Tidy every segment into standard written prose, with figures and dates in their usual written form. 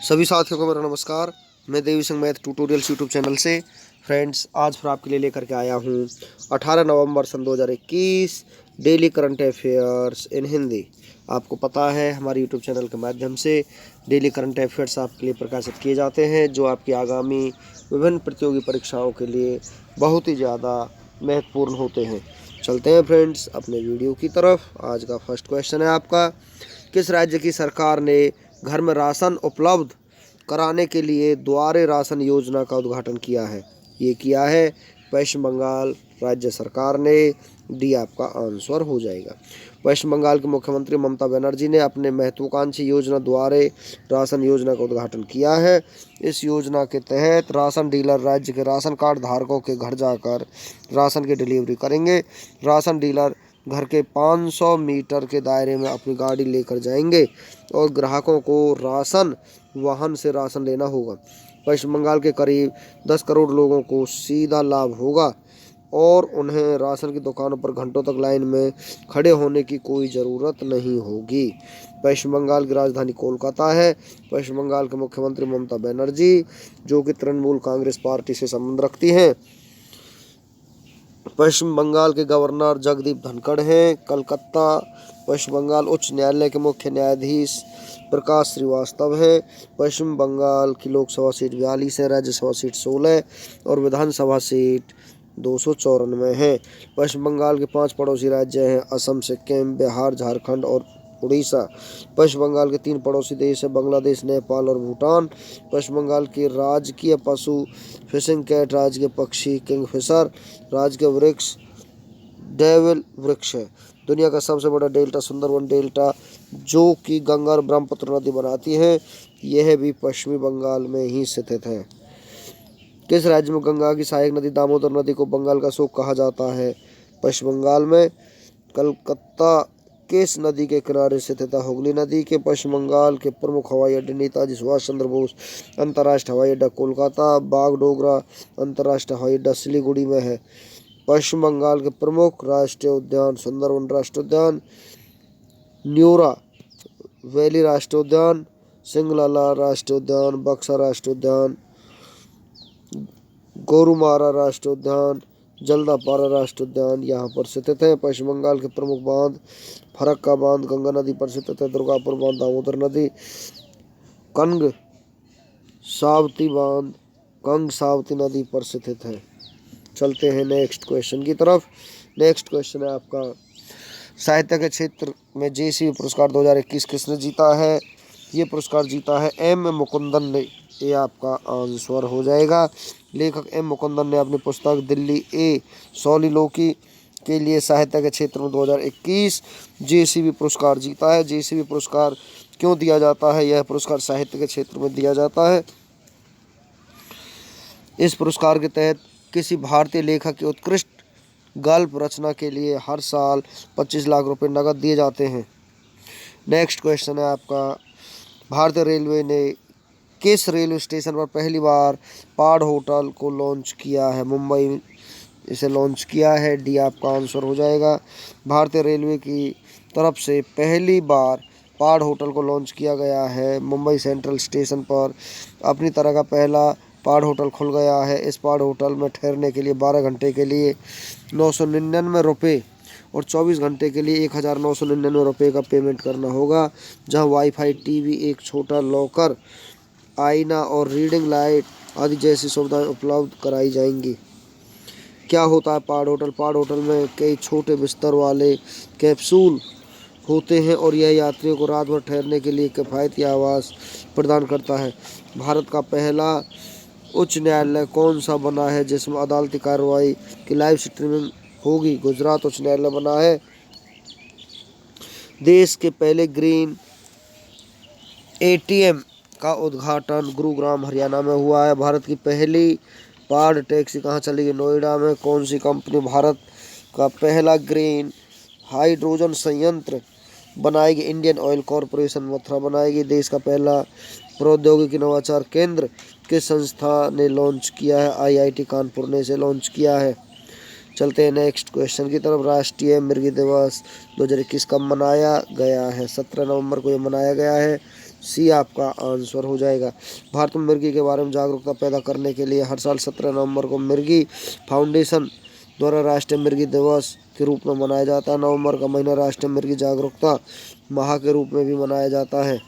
सभी साथियों को मेरा नमस्कार। मैं Devi Singh math tutorials YouTube channel से फ्रेंड्स आज फिर आपके लिए लेकर के आया हूँ 18 नवंबर सन 2021 daily current affairs in Hindi. आपको पता है हमारे यूट्यूब चैनल के माध्यम से डेली करंट अफेयर्स आपके लिए प्रकाशित किए जाते हैं जो आपकी आगामी विभिन्न प्रतियोगी परीक्षाओं के लिए बहुत ही ज़्यादा महत्वपूर्ण होते हैं। चलते हैं फ्रेंड्स अपने वीडियो की तरफ। आज का फर्स्ट क्वेश्चन है आपका, किस राज्य की सरकार ने घर में राशन उपलब्ध कराने के लिए द्वारे राशन योजना का उद्घाटन किया है? ये किया है पश्चिम बंगाल राज्य सरकार ने। डी आपका आंसर हो जाएगा। पश्चिम बंगाल के मुख्यमंत्री ममता बनर्जी ने अपने महत्वाकांक्षी योजना द्वारे राशन योजना का उद्घाटन किया है। इस योजना के तहत राशन डीलर राज्य के राशन कार्ड धारकों के घर जाकर राशन की डिलीवरी करेंगे। राशन डीलर घर के 500 मीटर के दायरे में अपनी गाड़ी लेकर जाएंगे और ग्राहकों को राशन वाहन से राशन लेना होगा। पश्चिम बंगाल के करीब 10 करोड़ लोगों को सीधा लाभ होगा और उन्हें राशन की दुकानों पर घंटों तक लाइन में खड़े होने की कोई ज़रूरत नहीं होगी। पश्चिम बंगाल की राजधानी कोलकाता है। पश्चिम बंगाल के मुख्यमंत्री ममता बनर्जी जो कि तृणमूल कांग्रेस पार्टी से संबंध रखती हैं। पश्चिम बंगाल के गवर्नर जगदीप धनखड़ हैं। कलकत्ता पश्चिम बंगाल उच्च न्यायालय के मुख्य न्यायाधीश प्रकाश श्रीवास्तव हैं। पश्चिम बंगाल की लोकसभा सीट 42 है, राज्यसभा सीट 16 और विधानसभा सीट 294 है। पश्चिम बंगाल के 5 पड़ोसी राज्य हैं, असम, सिक्किम, बिहार, झारखंड और उड़ीसा। पश्चिम बंगाल के 3 पड़ोसी देश हैं, बांग्लादेश, नेपाल और भूटान। पश्चिम बंगाल के राजकीय पशु फिशिंग कैट, राजकीय पक्षी किंगफिशर, राजकीय वृक्ष डेविल वृक्ष है। दुनिया का सबसे बड़ा डेल्टा सुंदरवन डेल्टा जो कि गंगा और ब्रह्मपुत्र नदी बनाती है, यह भी पश्चिमी बंगाल में ही स्थित है। किस राज्य में गंगा की सहायक नदी दामोदर नदी को बंगाल का शोक कहा जाता है? पश्चिम बंगाल में। कलकत्ता किस नदी के किनारे स्थित है? हुगली नदी के। पश्चिम बंगाल के प्रमुख हवाई अड्डे नेताजी सुभाष चंद्र बोस अंतर्राष्ट्रीय हवाई अड्डा कोलकाता, बागडोगरा अंतर्राष्ट्रीय हवाई अड्डा सिलीगुड़ी में है। पश्चिम बंगाल के प्रमुख राष्ट्रीय उद्यान सुंदरवन राष्ट्रीय उद्यान, न्यूरा वैली राष्ट्रीय उद्यान, सिंगलाला राष्ट्रीय उद्यान, बक्सा राष्ट्रीय उद्यान, गोरुमारा राष्ट्रीय उद्यान, जल्दापारा राष्ट्रीय उद्यान यहाँ पर स्थित है। पश्चिम बंगाल के प्रमुख बांध फरक्का बांध गंगा नदी पर स्थित है, दुर्गापुर बांध दामोदर नदी, कंग सावती बांध कंग सावती नदी पर स्थित है। चलते हैं नेक्स्ट क्वेश्चन की तरफ। नेक्स्ट क्वेश्चन है आपका, साहित्य के क्षेत्र में जेसीबी पुरस्कार 2021 किसने जीता है? ये पुरस्कार जीता है एम मुकुंदन ने। ये आपका आंसर हो जाएगा। लेखक एम मुकुंदन ने अपनी पुस्तक दिल्ली ए सोलिलोकी के लिए साहित्य के क्षेत्र में 2021 जेसीबी पुरस्कार जीता है। जेसीबी पुरस्कार क्यों दिया जाता है? यह पुरस्कार साहित्य के क्षेत्र में दिया जाता है। इस पुरस्कार के तहत किसी भारतीय लेखक की उत्कृष्ट गल्प रचना के लिए हर साल 25 लाख रुपए नकद दिए जाते हैं। नेक्स्ट क्वेश्चन है आपका, भारतीय रेलवे ने किस रेलवे स्टेशन पर पहली बार पाड़ होटल को लॉन्च किया है? मुंबई इसे लॉन्च किया है। डी आपका आंसर हो जाएगा। भारतीय रेलवे की तरफ से पहली बार पाड़ होटल को लॉन्च किया गया है। मुंबई सेंट्रल स्टेशन पर अपनी तरह का पहला पाड़ होटल खुल गया है। इस पाड़ होटल में ठहरने के लिए 12 घंटे के लिए 999 रुपये और 24 घंटे के लिए 1999 रुपये का पेमेंट करना होगा, जहां वाईफाई, टीवी, एक छोटा लॉकर, आईना और रीडिंग लाइट आदि जैसी सुविधाएं उपलब्ध कराई जाएंगी। क्या होता है पाड़ होटल? पाड़ होटल में कई छोटे बिस्तर वाले कैप्सूल होते हैं और यह यात्रियों को रात भर ठहरने के लिए किफ़ायती आवास प्रदान करता है। भारत का पहला उच्च न्यायालय कौन सा बना है जिसमें अदालती कार्रवाई की लाइव स्ट्रीमिंग होगी? गुजरात उच्च न्यायालय बना है। देश के पहले ग्रीन एटीएम का उद्घाटन गुरुग्राम हरियाणा में हुआ है। भारत की पहली पाड़ टैक्सी कहाँ चलेगी? नोएडा में। कौन सी कंपनी भारत का पहला ग्रीन हाइड्रोजन संयंत्र बनाएगी? इंडियन ऑयल कॉरपोरेशन मथुरा बनाएगी। देश का पहला प्रौद्योगिकी नवाचार केंद्र किस संस्था ने लॉन्च किया है? आईआईटी कानपुर ने इसे लॉन्च किया है। चलते हैं नेक्स्ट क्वेश्चन की तरफ। राष्ट्रीय मृग दिवस 2021 कब मनाया गया है? 17 नवंबर को ये मनाया गया है। सी आपका आंसर हो जाएगा। भारत में मिर्गी के बारे में जागरूकता पैदा करने के लिए हर साल 17 नवंबर को मिर्गी फाउंडेशन द्वारा राष्ट्रीय मिर्गी दिवस के रूप में मनाया जाता है। नवंबर का महीना राष्ट्रीय मिर्गी जागरूकता माह के रूप में भी मनाया जाता है।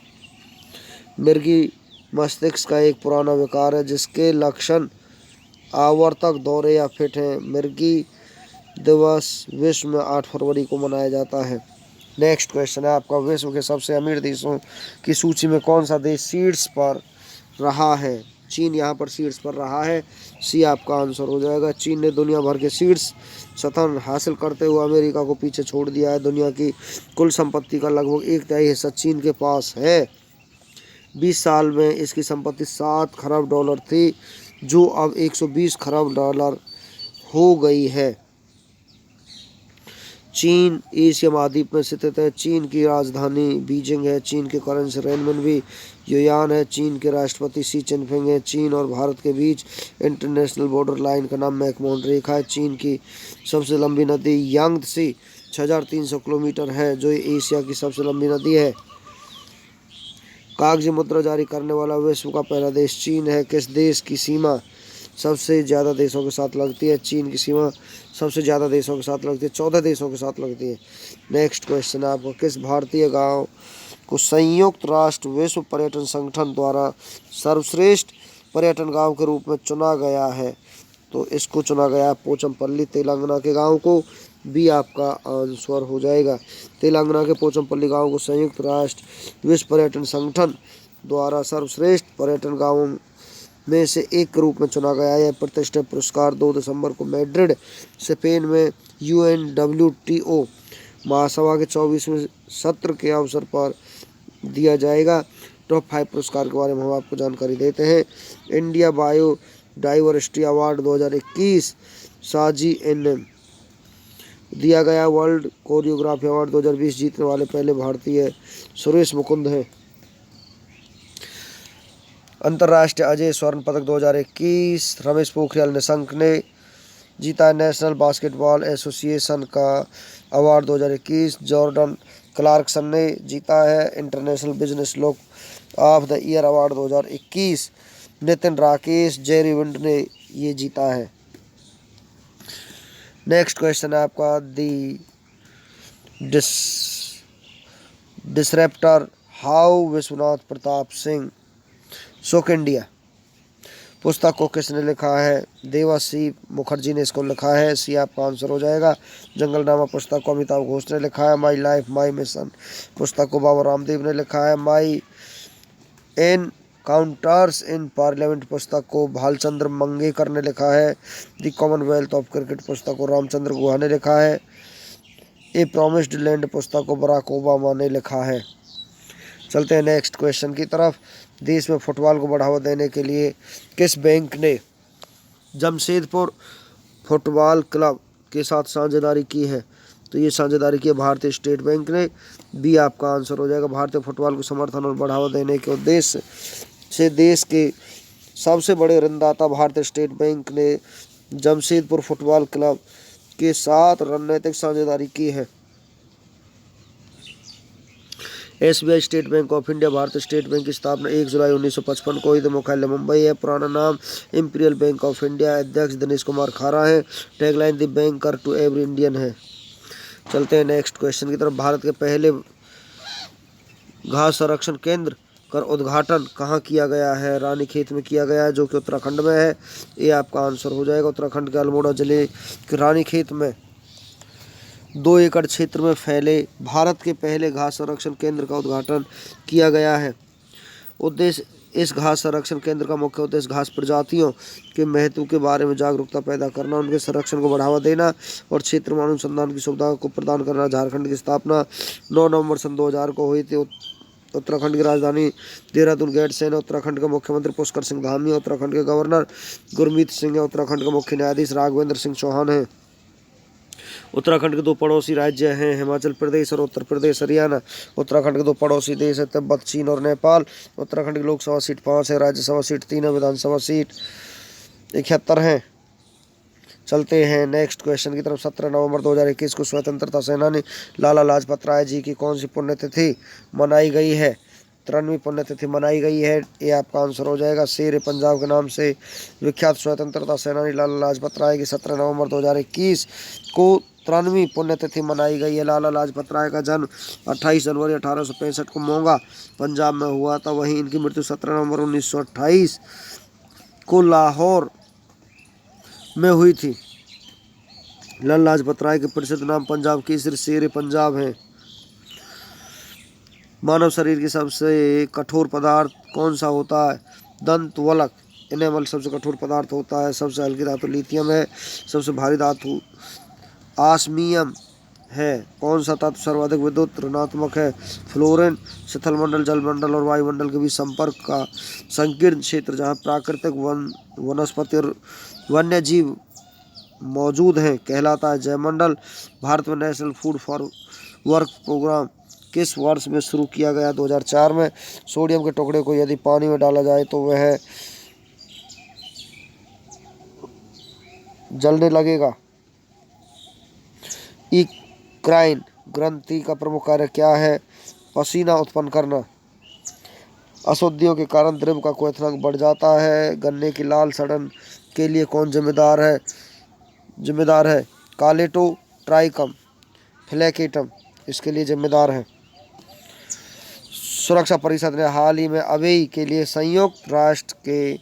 मिर्गी मस्तिष्क का एक पुराना विकार है जिसके लक्षण आवर्तक दौरे या फिट हैं। मिर्गी दिवस विश्व में 8 फरवरी को मनाया जाता है। नेक्स्ट क्वेश्चन है आपका, विश्व के सबसे अमीर देशों की सूची में कौन सा देश शीर्ष पर रहा है? चीन यहाँ पर शीर्ष पर रहा है। सी आपका आंसर हो जाएगा। चीन ने दुनिया भर के शीर्ष स्थान हासिल करते हुए अमेरिका को पीछे छोड़ दिया है। दुनिया की कुल संपत्ति का लगभग 1/3 हिस्सा चीन के पास है। 20 साल में इसकी संपत्ति 7 खरब डॉलर थी जो अब 120 खरब डॉलर हो गई है। चीन एशिया महाद्वीप में स्थित है। चीन की राजधानी बीजिंग है। चीन की करेंसी रेनमिनबी युआन है। चीन के राष्ट्रपति शी जिनपिंग है। चीन और भारत के बीच इंटरनेशनल बॉर्डर लाइन का नाम मैकमोहन रेखा है। चीन की सबसे लंबी नदी यांगत्से 6300 किलोमीटर है जो एशिया की सबसे लंबी नदी है। कागजी मुद्रा जारी करने वाला विश्व का पहला देश चीन है। किस देश की सीमा सबसे ज़्यादा देशों के साथ लगती है? चीन की सीमा सबसे ज़्यादा देशों के साथ लगती है, 14 देशों के साथ लगती है। नेक्स्ट क्वेश्चन है आपको, किस भारतीय गांव को संयुक्त राष्ट्र विश्व पर्यटन संगठन द्वारा सर्वश्रेष्ठ पर्यटन गांव के रूप में चुना गया है? तो इसको चुना गया पोचमपल्ली तेलंगाना के गांव को। भी आपका आंसर हो जाएगा। तेलंगाना के पोचमपल्ली गांव को संयुक्त राष्ट्र विश्व पर्यटन संगठन द्वारा सर्वश्रेष्ठ पर्यटन गांवों में से एक के रूप में चुना गया है। यह प्रतिष्ठित पुरस्कार 2 दिसंबर को मैड्रिड स्पेन में UNWTO महासभा के 24वें सत्र के अवसर पर दिया जाएगा। टॉप 5 पुरस्कार के बारे में हम आपको जानकारी देते हैं। इंडिया बायो डाइवर्सिटी अवार्ड 2021 साजी एनएम दिया गया। वर्ल्ड कोरियोग्राफी अवार्ड 2020 जीतने वाले पहले भारतीय सुरेश मुकुंद हैं। अंतर्राष्ट्रीय अजय स्वर्ण पदक 2021 रमेश पोखरियाल निशंक ने जीता है। नेशनल बास्केटबॉल एसोसिएशन का अवार्ड 2021 जॉर्डन क्लार्कसन ने जीता है। International business look of the year award 2021 Nitin Rakesh Jerry Wind ने ये जीता है। नेक्स्ट क्वेश्चन है आपका, the disruptor how Vishwanath Pratap Singh shook India पुस्तक को किसने लिखा है? देवासी मुखर्जी ने इसको लिखा है। सी आपका आंसर हो जाएगा। जंगलनामा पुस्तक को अमिताभ घोष ने लिखा है। माई लाइफ माई मिशन पुस्तक को बाबा रामदेव ने लिखा है। माई एनकाउंटर्स इन पार्लियामेंट पुस्तक को भालचंद्र मंगेकर ने लिखा है। द कॉमनवेल्थ ऑफ क्रिकेट पुस्तक को रामचंद्र गुहा ने लिखा है। ए प्रॉमिस्ड लैंड पुस्तक को बराक ओबामा ने लिखा है। चलते हैं नेक्स्ट क्वेश्चन की तरफ। देश में फुटबॉल को बढ़ावा देने के लिए किस बैंक ने जमशेदपुर फुटबॉल क्लब के साथ साझेदारी की है? तो ये साझेदारी की है भारतीय स्टेट बैंक ने। भी आपका आंसर हो जाएगा। भारतीय फुटबॉल को समर्थन और बढ़ावा देने के उद्देश्य से देश के सबसे बड़े ऋणदाता भारतीय स्टेट बैंक ने जमशेदपुर फुटबॉल क्लब के साथ रणनीतिक साझेदारी की है। SBI state bank of India भारतीय स्टेट बैंक की स्थापना 1 जुलाई 1955 को हुई थी। मुख्यालय मुंबई है। पुराना नाम इंपीरियल बैंक ऑफ इंडिया। अध्यक्ष दिनेश कुमार खारा है। Tagline the banker to every Indian है। चलते हैं नेक्स्ट क्वेश्चन की तरफ। भारत के पहले घास संरक्षण केंद्र का उद्घाटन कहाँ किया गया है? रानीखेत में किया गया है जो कि उत्तराखंड में है। ये आपका आंसर हो जाएगा। उत्तराखंड के अल्मोड़ा जिले के रानीखेत में 2 एकड़ क्षेत्र में फैले भारत के पहले घास संरक्षण केंद्र का उद्घाटन किया गया है। उद्देश्य इस घास संरक्षण केंद्र का मुख्य उद्देश्य घास प्रजातियों के महत्व के बारे में जागरूकता पैदा करना, उनके संरक्षण को बढ़ावा देना और क्षेत्र में अनुसंधान की सुविधाओं को प्रदान करना। झारखंड की स्थापना 9 नवंबर सन 2000 को हुई थी। उत्तराखंड की राजधानी देहरादून गैरसैंण है। उत्तराखंड के मुख्यमंत्री पुष्कर सिंह धामी है। उत्तराखंड के गवर्नर गुरमीत सिंह है। उत्तराखंड के मुख्य न्यायाधीश राघवेंद्र सिंह चौहान है। उत्तराखंड के 2 पड़ोसी राज्य हैं हिमाचल प्रदेश और उत्तर प्रदेश हरियाणा। उत्तराखंड के 2 पड़ोसी देश है तिब्बत चीन और नेपाल। उत्तराखंड की लोकसभा सीट 5 है, राज्यसभा सीट 3 है, विधानसभा सीट 71 है। चलते हैं नेक्स्ट क्वेश्चन की तरफ। 17 नवंबर 2021 को स्वतंत्रता सेनानी लाला लाजपत राय जी की कौन सी पुण्यतिथि मनाई गई है? 93वीं पुण्यतिथि मनाई गई है? ये आपका आंसर हो जाएगा। शेर पंजाब के नाम से विख्यात स्वतंत्रता सेनानी लाला लाजपत राय की 17 नवंबर 2021 को 93वीं पुण्यतिथि मनाई गई है। लाला लाजपत राय का जन्म 28 जनवरी 1865 को मोगा पंजाब में हुआ था। वहीं इनकी मृत्यु 17 नवंबर 1928 को लाहौर में हुई थी। लाला लाजपत राय के प्रसिद्ध नाम पंजाब केसरी, शेर पंजाब है। मानव शरीर की सबसे कठोर पदार्थ कौन सा होता है? दंत वलक, इनेमल सबसे कठोर पदार्थ होता है। सबसे हल्की धातु लिथियम है। सबसे भारी धातु आसमियम है। कौन सा तत्व सर्वाधिक विद्युत ऋणात्मक है? फ्लोरीन। शीतलमंडल जलमंडल और वायुमंडल के बीच संपर्क का संकीर्ण क्षेत्र जहाँ प्राकृतिक वनस्पति और वन्य जीव मौजूद हैं कहलाता है जयमंडल। भारत में national food for work programme किस वर्ष में शुरू किया गया? 2004 में। सोडियम के टुकड़े को यदि पानी में डाला जाए तो वह जलने लगेगा। ईक्राइन ग्रंथि का प्रमुख कार्य क्या है? पसीना उत्पन्न करना। अशुद्धियों के कारण द्रव्य का क्वथनांक बढ़ जाता है। गन्ने की लाल सड़न के लिए कौन जिम्मेदार है? कालेटो ट्राइकम फ्लैकेटम इसके लिए जिम्मेदार है। सुरक्षा परिषद ने हाल ही में अबेई के लिए संयुक्त राष्ट्र के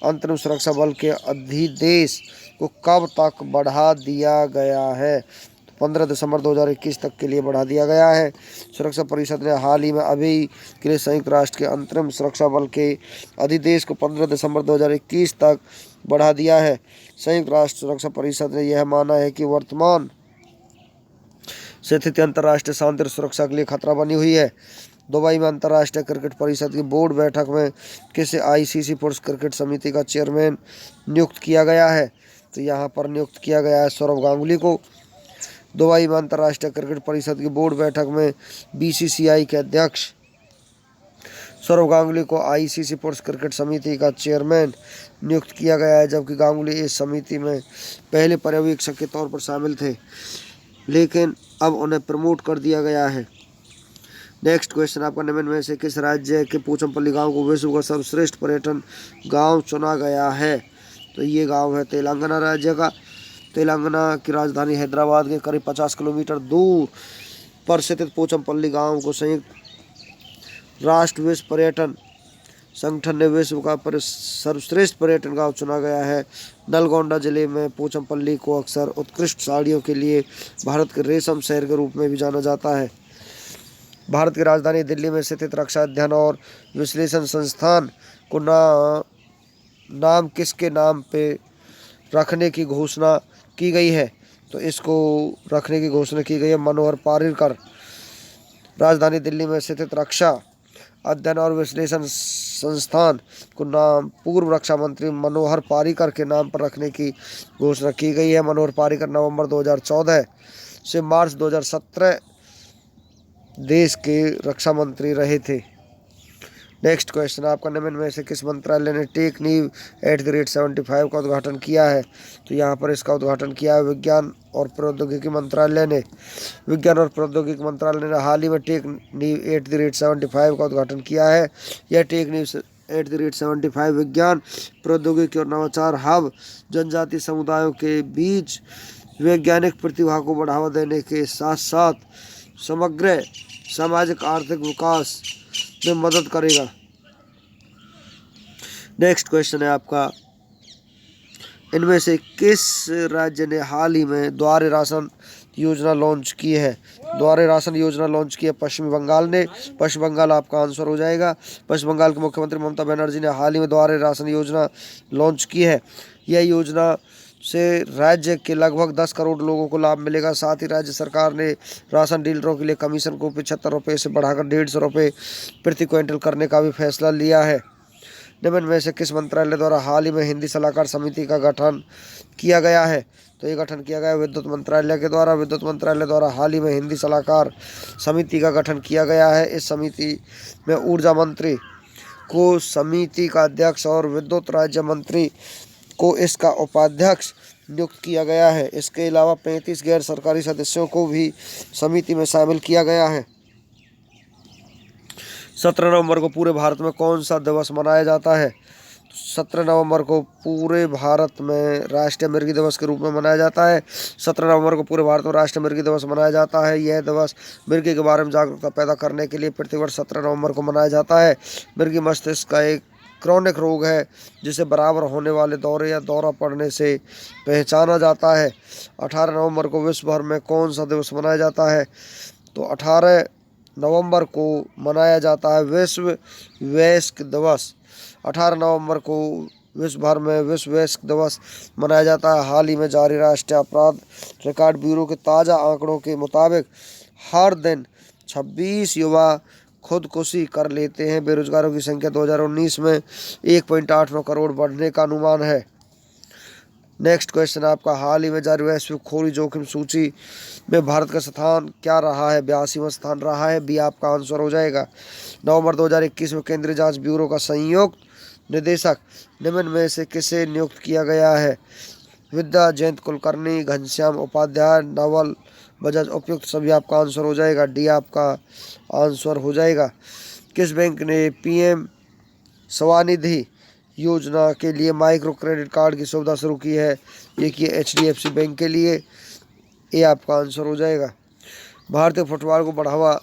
अंतरिम सुरक्षा बल के अध्यादेश को कब तक बढ़ा दिया गया है? 15 दिसंबर 2021 तक के लिए बढ़ा दिया गया है। सुरक्षा परिषद ने हाल ही में अबेई के लिए संयुक्त राष्ट्र के अंतरिम सुरक्षा बल के अध्यादेश को 15 दिसंबर 2021 तक बढ़ा दिया है। संयुक्त राष्ट्र सुरक्षा परिषद ने यह माना है कि वर्तमान स्थिति अंतर्राष्ट्रीय शांति और सुरक्षा के लिए खतरा बनी हुई है। दुबई में अंतर्राष्ट्रीय क्रिकेट परिषद की बोर्ड बैठक में किसे आईसीसी पुरुष क्रिकेट समिति का चेयरमैन नियुक्त किया गया है? तो यहाँ पर नियुक्त किया गया है सौरव गांगुली को। दुबई में अंतर्राष्ट्रीय क्रिकेट परिषद की बोर्ड बैठक में बीसीसीआई के अध्यक्ष सौरव गांगुली को आईसीसी पुरुष क्रिकेट समिति का चेयरमैन नियुक्त किया गया है, जबकि गांगुली इस समिति में पहले पर्यवेक्षक के तौर पर शामिल थे, लेकिन अब उन्हें प्रमोट कर दिया गया है। नेक्स्ट क्वेश्चन आपका, निम्न में से किस राज्य के पोचमपल्ली गांव को विश्व का सर्वश्रेष्ठ पर्यटन गांव चुना गया है? तो ये गांव है तेलंगाना राज्य का। तेलंगाना की राजधानी हैदराबाद के करीब 50 किलोमीटर दूर पर स्थित पोचमपल्ली गांव को संयुक्त राष्ट्र विश्व पर्यटन संगठन ने विश्व का सर्वश्रेष्ठ पर्यटन गांव चुना गया है। नलगोंडा जिले में पोचमपल्ली को अक्सर उत्कृष्ट साड़ियों के लिए भारत के रेशम शहर के रूप में भी जाना जाता है। भारत की राजधानी दिल्ली में स्थित रक्षा अध्ययन और विश्लेषण संस्थान को नाम किसके नाम पे रखने की घोषणा की गई है? तो इसको रखने की घोषणा की गई है मनोहर पारिकर। राजधानी दिल्ली में स्थित रक्षा अध्ययन और विश्लेषण संस्थान को नाम पूर्व रक्षा मंत्री मनोहर पारिकर के नाम पर रखने की घोषणा की गई है। मनोहर पारिकर नवंबर 2014 से मार्च 2017 देश के रक्षा मंत्री रहे थे। नेक्स्ट क्वेश्चन आपका, निम्न में से किस मंत्रालय ने टेक नीव @75 का उद्घाटन किया है? तो यहाँ पर इसका उद्घाटन किया है विज्ञान और प्रौद्योगिकी मंत्रालय ने। विज्ञान और प्रौद्योगिकी मंत्रालय ने हाल ही में टेक नीव @75 का उद्घाटन किया है। यह टेक नीव @75 विज्ञान प्रौद्योगिकी और नवाचार हब जनजातीय समुदायों के बीच वैज्ञानिक प्रतिभा को बढ़ावा देने के साथ साथ समग्र सामाजिक आर्थिक विकास में मदद करेगा। नेक्स्ट क्वेश्चन है आपका, इनमें से किस राज्य ने हाल ही में द्वारे राशन योजना लॉन्च की है? द्वारे राशन योजना लॉन्च की है पश्चिमी बंगाल ने। पश्चिम बंगाल आपका आंसर हो जाएगा। पश्चिम बंगाल के मुख्यमंत्री ममता बनर्जी ने हाल ही में द्वारे राशन योजना लॉन्च की है। यह योजना से राज्य के लगभग 10 करोड़ लोगों को लाभ मिलेगा। साथ ही राज्य सरकार ने राशन डीलरों के लिए कमीशन को 75 रुपये से बढ़ाकर 150 रुपये प्रति क्विंटल करने का भी फैसला लिया है। निम्न में से किस मंत्रालय द्वारा हाल ही में हिंदी सलाहकार समिति का गठन किया गया है? तो ये गठन किया गया विद्युत मंत्रालय के द्वारा। विद्युत मंत्रालय द्वारा हाल ही में हिंदी सलाहकार समिति का गठन किया गया है। इस समिति में ऊर्जा मंत्री को समिति का अध्यक्ष और विद्युत राज्य मंत्री को इसका उपाध्यक्ष नियुक्त किया गया है। इसके अलावा 35 गैर सरकारी सदस्यों को भी समिति में शामिल किया गया है। 17 नवंबर को पूरे भारत में कौन सा दिवस मनाया जाता है? 17 नवंबर को पूरे भारत में राष्ट्रीय मिर्गी दिवस के रूप में मनाया जाता है। 17 नवंबर को पूरे भारत में राष्ट्रीय मिर्गी दिवस मनाया जाता है। यह दिवस मिर्गी के बारे में जागरूकता पैदा करने के लिए प्रतिवर्ष 17 नवंबर को मनाया जाता है। मिर्गी मस्तिष्क का एक क्रॉनिक रोग है जिसे बराबर होने वाले दौरे या दौरा पड़ने से पहचाना जाता है। 18 नवंबर को विश्व भर में कौन सा दिवस मनाया जाता है? तो 18 नवंबर को मनाया जाता है विश्व वयस्क दिवस। 18 नवंबर को विश्व भर में विश्व वयस्क दिवस मनाया जाता है। हाल ही में जारी राष्ट्रीय अपराध रिकॉर्ड ब्यूरो के ताज़ा आंकड़ों के मुताबिक हर दिन 26 युवा खुदकुशी कर लेते हैं। बेरोजगारों की संख्या 2019 में 1.89 करोड़ बढ़ने का अनुमान है। नेक्स्ट क्वेश्चन आपका, हाल ही में जारी वैश्विक खोरी जोखिम सूची में भारत का स्थान क्या रहा है? 82वां स्थान रहा है। बी आपका आंसर हो जाएगा। नवंबर 2021 में केंद्रीय जांच ब्यूरो का संयुक्त निदेशक निम्न में से किसे नियुक्त किया गया है? विद्या जयंत कुलकर्णी, घनश्याम उपाध्याय, नवल बजाज। उपयुक्त सभी आपका आंसर हो जाएगा। डी आपका आंसर हो जाएगा। किस बैंक ने पीएम स्वनिधि योजना के लिए माइक्रो क्रेडिट कार्ड की सुविधा शुरू की है? ये की HDFC बैंक के लिए। ये आपका आंसर हो जाएगा। भारतीय फुटबॉल को बढ़ावा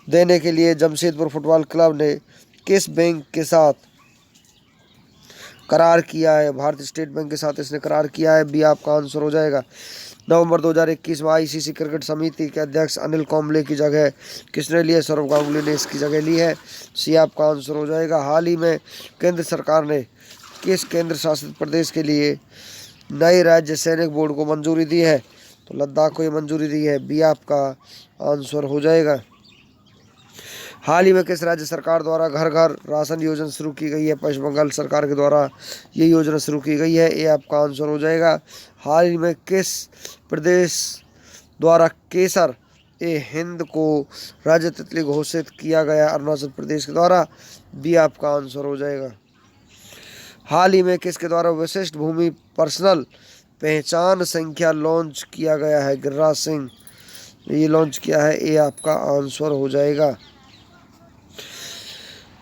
देने के लिए जमशेदपुर फुटबॉल क्लब ने किस बैंक के साथ करार किया है? भारतीय स्टेट बैंक के साथ इसने करार किया है। बी आपका आंसर हो जाएगा। नवंबर 2021 में ICC क्रिकेट समिति के अध्यक्ष अनिल कुंबले की जगह किसने ली है? सौरव गांगुली ने इसकी जगह ली है। सी आपका आंसर हो जाएगा। हाल ही में केंद्र सरकार ने किस केंद्र शासित प्रदेश के लिए नए राज्य सैनिक बोर्ड को मंजूरी दी है? तो लद्दाख को ये मंजूरी दी है। बी आपका आंसर हो जाएगा। हाल ही में किस राज्य सरकार द्वारा घर घर राशन योजना शुरू की गई है? पश्चिम बंगाल सरकार के द्वारा ये योजना शुरू की गई है। ये आपका आंसर हो जाएगा। हाल ही में किस प्रदेश द्वारा केसर ए हिंद को राज्य तितली घोषित किया गया? अरुणाचल प्रदेश के द्वारा। बी आपका आंसर हो जाएगा। हाल ही में किसके द्वारा विशिष्ट भूमि पर्सनल पहचान संख्या लॉन्च किया गया है? गिरिराज सिंह ये लॉन्च किया है। ये आपका आंसर हो जाएगा।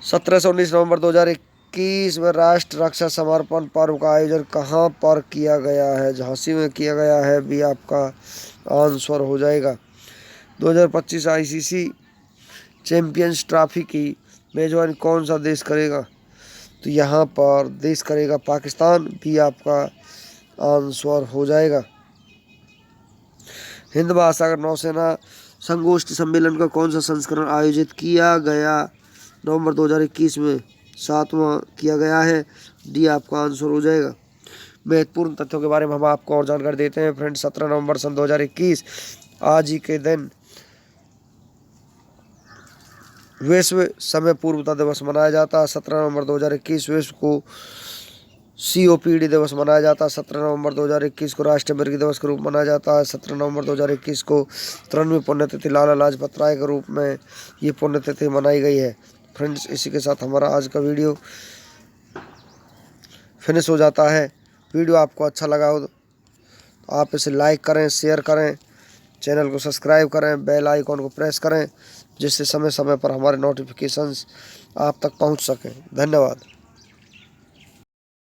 17 से 19 नवंबर 2021 में राष्ट्र रक्षा समर्पण पर्व का आयोजन कहाँ पर किया गया है? झांसी में किया गया है। भी आपका आंसर हो जाएगा। 2025 ICC चैंपियंस ट्रॉफी की मेजबानी कौन सा देश करेगा? तो यहाँ पर देश करेगा पाकिस्तान। भी आपका आंसर हो जाएगा। हिंद महासागर नौसेना संगोष्ठी सम्मेलन का कौन सा संस्करण आयोजित किया गया? नवंबर 2021 में 7वां किया गया है। डी आपका आंसर हो जाएगा। महत्वपूर्ण तथ्यों के बारे में हम आपको और जानकारी देते हैं फ्रेंड्स। 17 नवंबर सन 2021 आज ही के दिन विश्व समय पूर्वता दिवस मनाया जाता है। 17 नवंबर 2021 विश्व को COPD दिवस मनाया जाता है। 17 नवंबर 2021 को राष्ट्रीय मिर्गी दिवस के रूप में मनाया जाता है। 17 नवंबर 2021 को 93वीं पुण्यतिथि लाला लाजपत राय के रूप में ये पुण्यतिथि मनाई गई है। फ्रेंड्स इसी के साथ हमारा आज का वीडियो फिनिश हो जाता है। वीडियो आपको अच्छा लगा हो तो आप इसे लाइक करें, शेयर करें, चैनल को सब्सक्राइब करें, बेल आइकॉन को प्रेस करें जिससे समय समय पर हमारे नोटिफिकेशंस आप तक पहुंच सकें। धन्यवाद।